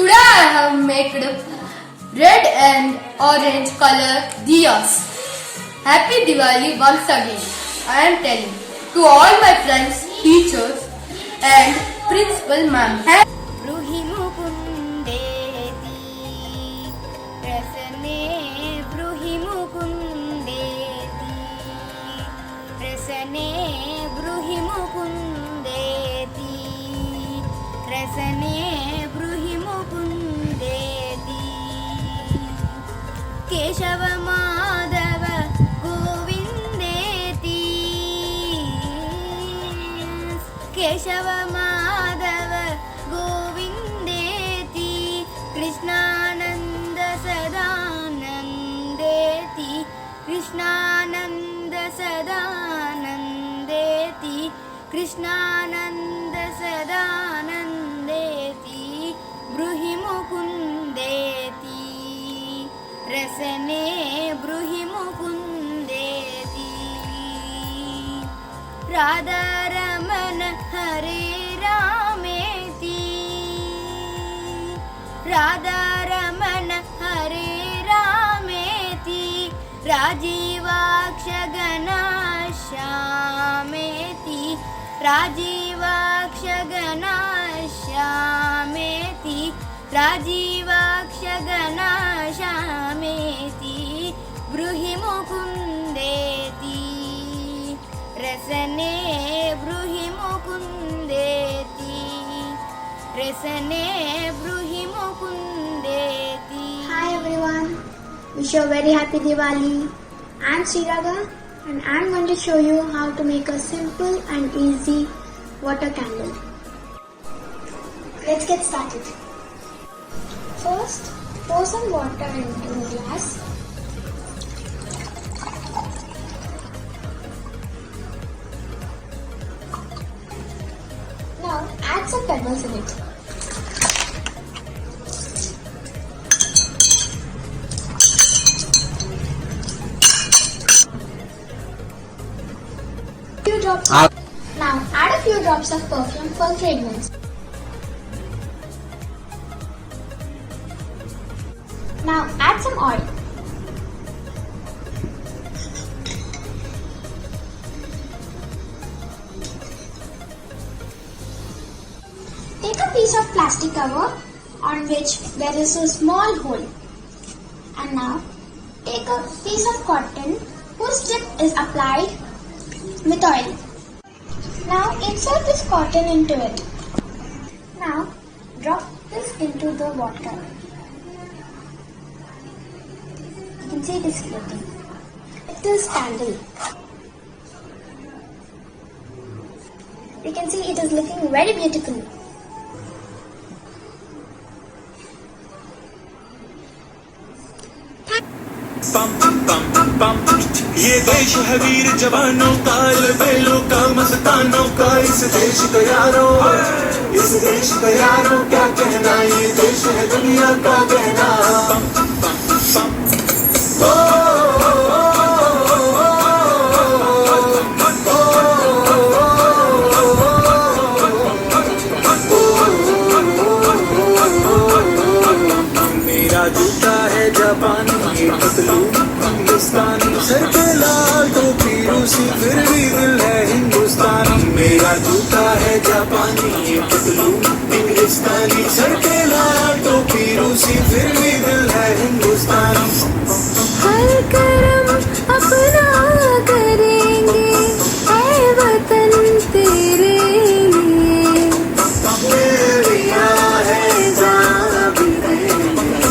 Today I have made red and orange color diyas. Happy Diwali once again. I am telling to all my friends, teachers and principal ma'am. Bruhi mukundeti rasane bruhi mukundeti rasane bruhi mukundeti rasane bruhi mukundeti Keshava Madhava Govindeti Keshava Madhava Govindeti Krishnananda Sadanandeti Krishnananda Sadanandeti Krishnananda Sadanandeti Bruhi Mukundeti Rasane Bruhi Mukundeti Radha Ramana Hare Rameti Radha Ramana Hare Rameti Rajivakshagana Shameti Rajivakshagana Shameti Rajivakshagana Shameti Bruhi Mukundeti Rasane Bruhi Mukundeti Rasane Bruhi Mukundeti. Hi everyone, wish you a very happy Diwali. I'm Sriraga and I'm going to show you how to make a simple and easy water candle. Let's get started. First, pour some water into a glass. Now add some pebbles in it. Now add a few drops of perfume for fragrance. Now add some oil. Take a piece of plastic cover on which there is a small hole. And now take a piece of cotton whose tip is applied with oil. Now insert this cotton into it. Now drop this into the water. You can see it is floating. It is candle. You can see it is looking very beautiful. ये देश है वीर जवानों का, लबेलों का, मस्तानों का, इस देश का यारो, इस देश का यारो क्या कहना, ये देश है दुनिया का कहना। मेरा जूता है जापानी, ये पतलून हिंदुस्तानी, सर पे लाल टोपी रूसी, फिर भी दिल है हिंदुस्तानी। मेरा जूता है जापानी, ये पतलून इंग्लिस्तानी, सर पे लाल टोपी रूसी, फिर भी दिल है हिंदुस्तानी। हर करम अपना करेंगे ऐ वतन तेरे लिए, मेरिया है जान भी देंगे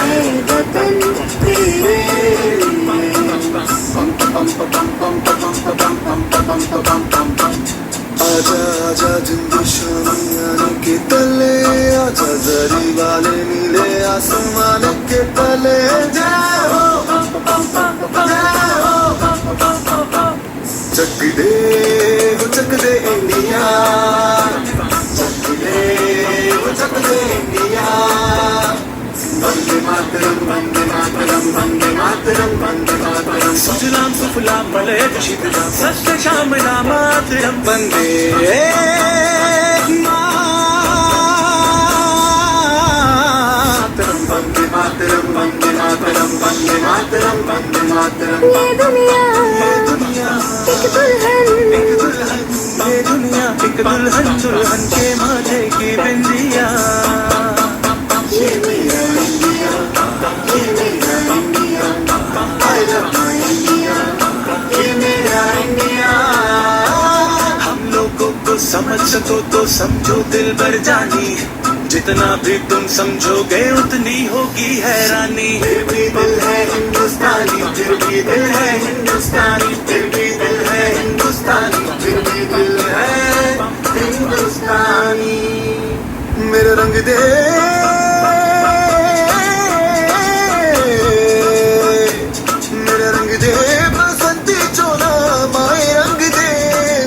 ऐ वतन तेरे आजा आजा जिंदू शामी आने के तले, आजा जरी वाले नीले आसमान के तले। जय हो चक दे वो चक दे इंडिया, चक दे वो चक दे इंडिया। वंदे मातरम वंदे मातरम वंदे मातरम वंदे मातरम। सुजलाम सुफलाम मलयज शीतलाम सस्य श्यामलाम मातरम वंदे मातरम। मातरम वंदे मातरम वंदे मातरम वंदे मातरम। ये दुनिया एक दुल्हन, ये दुनिया एक दुल्हन, दुल्हन के माथे की बिंदिया। ये मेरा इंडिया, ये मेरा India, I love my India, ये मेरा इंडिया। हम लोगों को समझ सको तो समझो दिल भर जानी, जितना भी तुम समझोगे उतनी होगी हैरानी। फिर भी दिल है हिंदुस्तानी, फिर भी दिल है हिंदुस्तानी, फिर भी दिल है हिंदुस्तानी, फिर भी दिल है हिंदुस्तानी। मेरा रंग दे, मेरा रंग दे बसंती चोला माए रंग दे,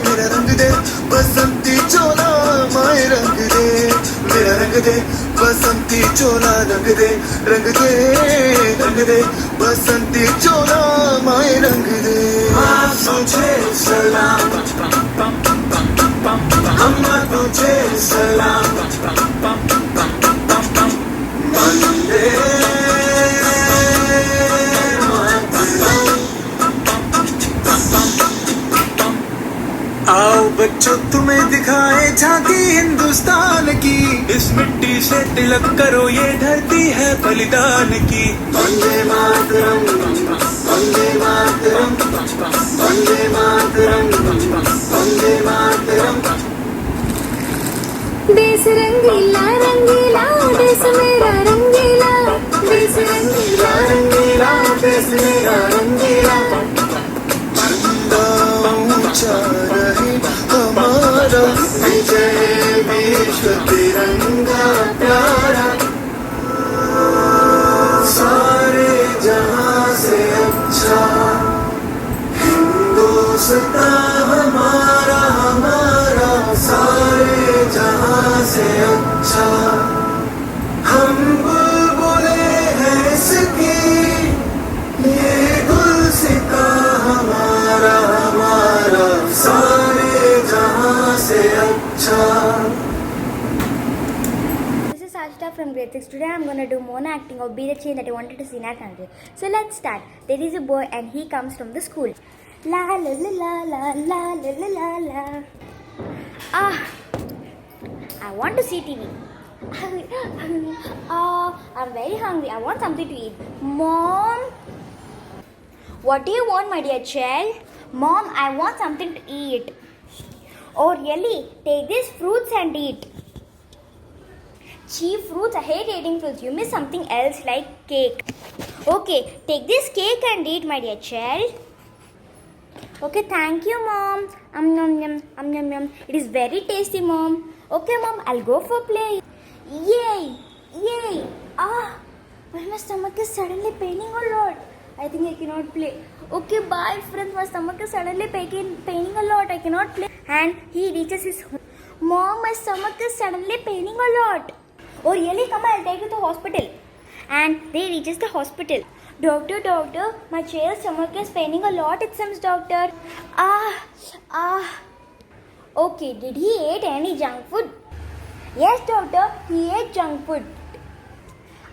मेरा रंग दे बसंती चोला माए रंग दे, मेरा रंग दे बसंती चोला रंग दे, रंग दे रंग दे बसंती चोला माए रंग दे। हाँ तुझे सलाम, हम तुझे सलाम, वंदे आओ बच्चों तुम्हें दिखाए झांकी हिंदुस्तान की, इस मिट्टी से तिलक करो ये धरती है बलिदान की। वंदे मातरम वंदे मातरम वंदे मातरम वंदे मातरम। देश रंगीला रंगीला, देश मेरा रंगीला, देश रंगीला रंगीला, देश मेरा रंगीला। झंडा ऊंचा रहे हमारा, विजय विश्व तिरंगा प्यारा। सारे जहां से अच्छा हिंदुस्तान हमारा, हमारा सारे जहां से अच्छा। हम बुलबुले हैं इसकी, ये गुलसिता हमारा, हमारा सारे जहां से अच्छा। This is Ashita from grade 6. Today I'm going to do mono acting of Be the Change that I wanted to see in our country. So let's start. There is a boy and he comes from the school. La la la la la la la la la la. Ah, I want to see TV. I'm very hungry. I want something to eat. Mom, what do you want, my dear child? Mom, I want something to eat. Oh really? Take these fruits and eat. Cheap fruits? I hate eating fruits. You miss something else like cake. Okay, take this cake and eat, my dear child. Okay, thank you, Mom. Yum yum yum. It is very tasty, Mom. Okay, Mom, I'll go for play. Yay! Yay! Ah! But my stomach is suddenly paining a lot. I think I cannot play. Okay, bye, friends. My stomach is suddenly paining a lot. I cannot play. And he reaches his home. Mom, my stomach is suddenly paining a lot. Oh, really? Come on, I'll take you to the hospital. And they reaches the hospital. Doctor, my child's stomach is paining a lot, it seems, doctor. Okay, did he eat any junk food? Yes, doctor, he ate junk food.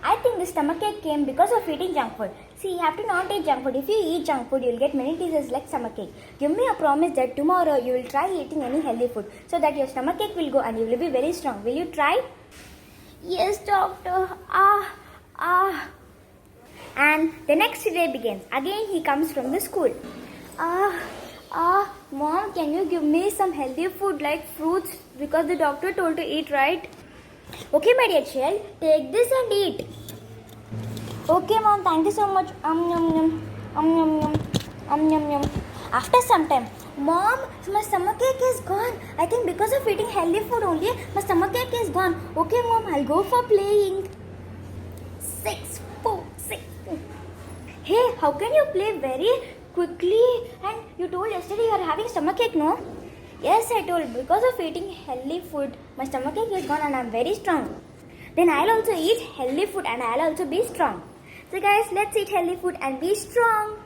I think the stomach ache came because of eating junk food. See, you have to not eat junk food. If you eat junk food, you will get many diseases like stomach ache. Give me a promise that tomorrow you will try eating any healthy food so that your stomach ache will go and you will be very strong. Will you try? Yes, doctor. And the next day begins. Again, he comes from the school. Mom, can you give me some healthy food like fruits? Because the doctor told to eat, right? Okay, my dear child, take this and eat. Okay, Mom, thank you so much. After some time, Mom, my stomach ache is gone. I think because of eating healthy food only, my stomach ache is gone. Okay, Mom, I'll go for playing. 6, 4, 6, 4. Hey, how can you play very quickly? And you told yesterday you are having stomach ache, no? Yes, I told. Because of eating healthy food, my stomach ache is gone and I'm very strong. Then I'll also eat healthy food and I'll also be strong. So guys, let's eat healthy food and be strong.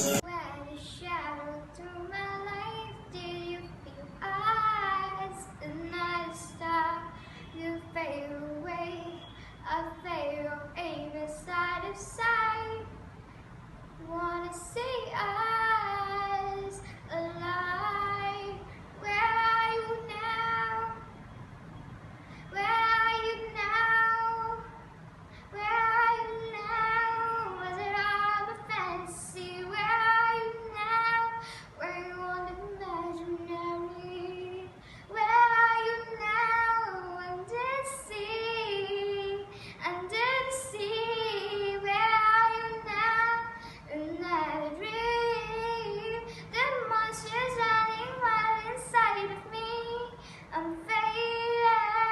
When a shadow through my life, did you feel eyes? Another star, you fade away. A pharaoh aiming side of sight. Wanna see us alive? Where are you now? Where are you now? Where are you now? Was it all a fantasy? Where are you now? Were you on imaginary? Where are you now? Under the sea, under the sea. Where are you now? In that dream, the monsters running wild inside of me. I'm faded,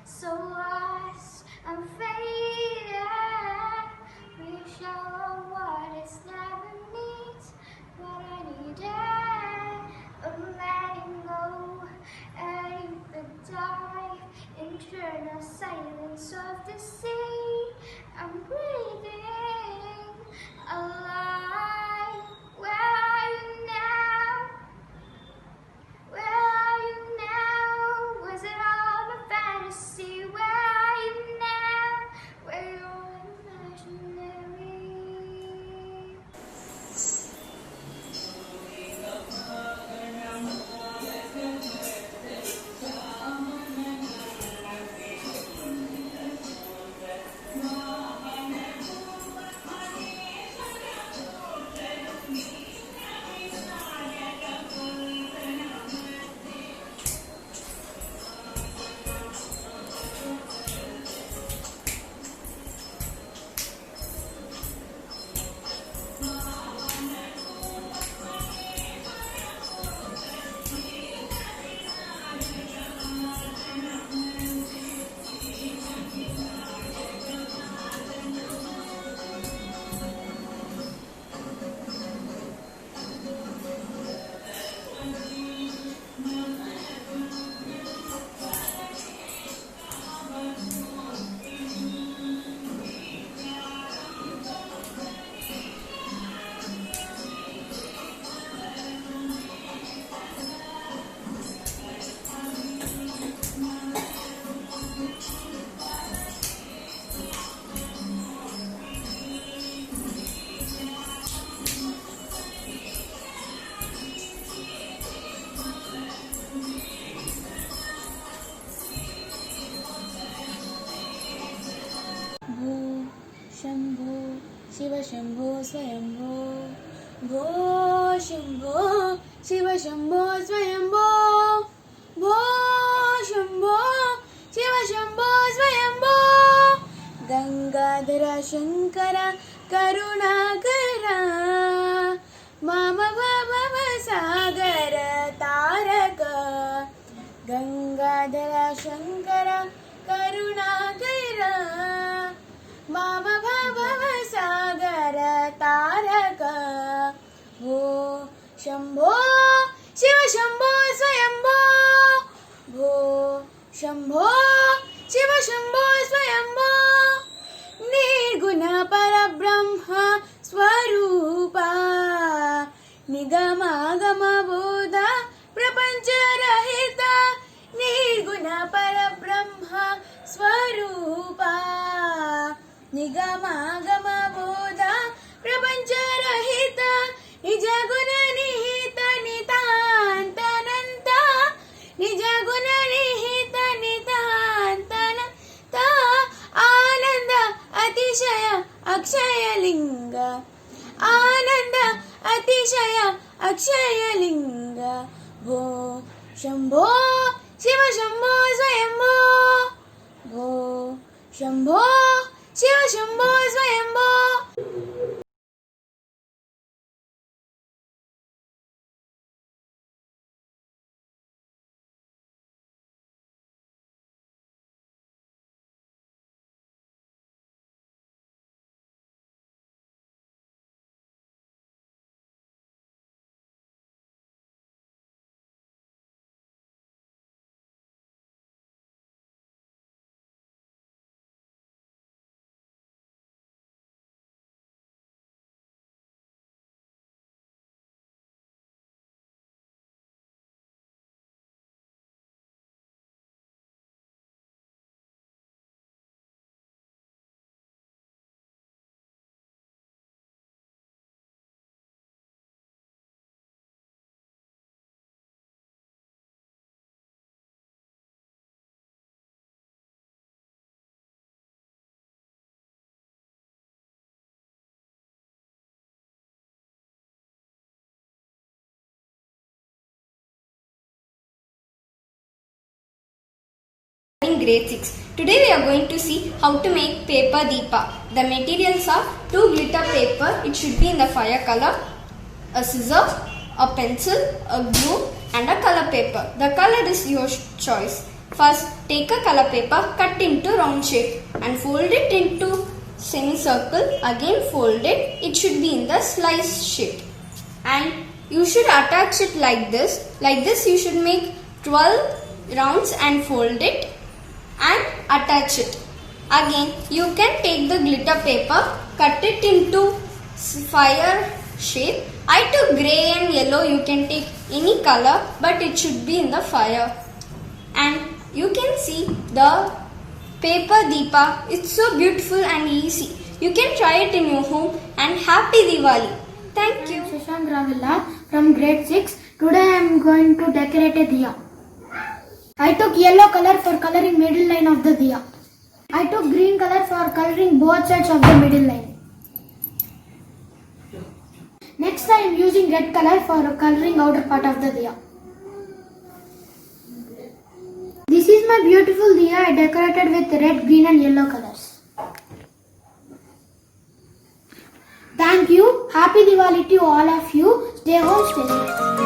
so lost. I'm faded. Reach out what it's never meet, but I needed a letting go and the dark internal silence of the sea. I'm breathing alive. Where are you now? Where are you now? Was it all a fantasy? Where are you now? Were you imaginary? भो शंभो शिव शंभो स्वयंभो भो शंभो शिव शंभो स्वयंभो भो शंभो शिव शंभो स्वयंभो गंगाधर शंकर करुणाकर मम भव सागर तारक गंगाधर शंकर करुणाकर मम भव सागर तारक भो शंभो शिव शंभो स्वयंभो भो शंभो शिव शंभो स्वयंभो निर्गुण परब्रह्म स्वरूपा निगमागम बोध प्रपंच रहिता निर्गुण परब्रह्म स्वरूपा निगमागम बोध प्रपंच रहिता निज गुण निहित नितांत अनंत निज गुण निहित अक्षयलिङ्ग भो शम्भो शिव शम्भो स्वयम्भो भो Shambho Shiv Shambho स्वयम्भो. In grade 6. Today we are going to see how to make paper deepa. The materials are 2 glitter paper, it should be in the fire color, a scissor, a pencil, a glue and a color paper. The color is your choice. First take a color paper, cut into round shape and fold it into semicircle. Again fold it, it should be in the slice shape. And you should attach it like this. Like this you should make 12 rounds and fold it and attach it. Again you can take the glitter paper, cut it into fire shape. I took grey and yellow, you can take any color but it should be in the fire. And you can see the paper deepa, it's so beautiful and easy. You can try it in your home and happy Diwali. Thank you. Shashank Ravilla from grade 6. Today I am going to decorate a diya. I took yellow color for coloring middle line of the diya. I took green color for coloring both sides of the middle line. Next I am using red color for coloring outer part of the diya. This is my beautiful diya I decorated with red, green and yellow colors. Thank you. Happy Diwali to all of you. Stay home, stay safe.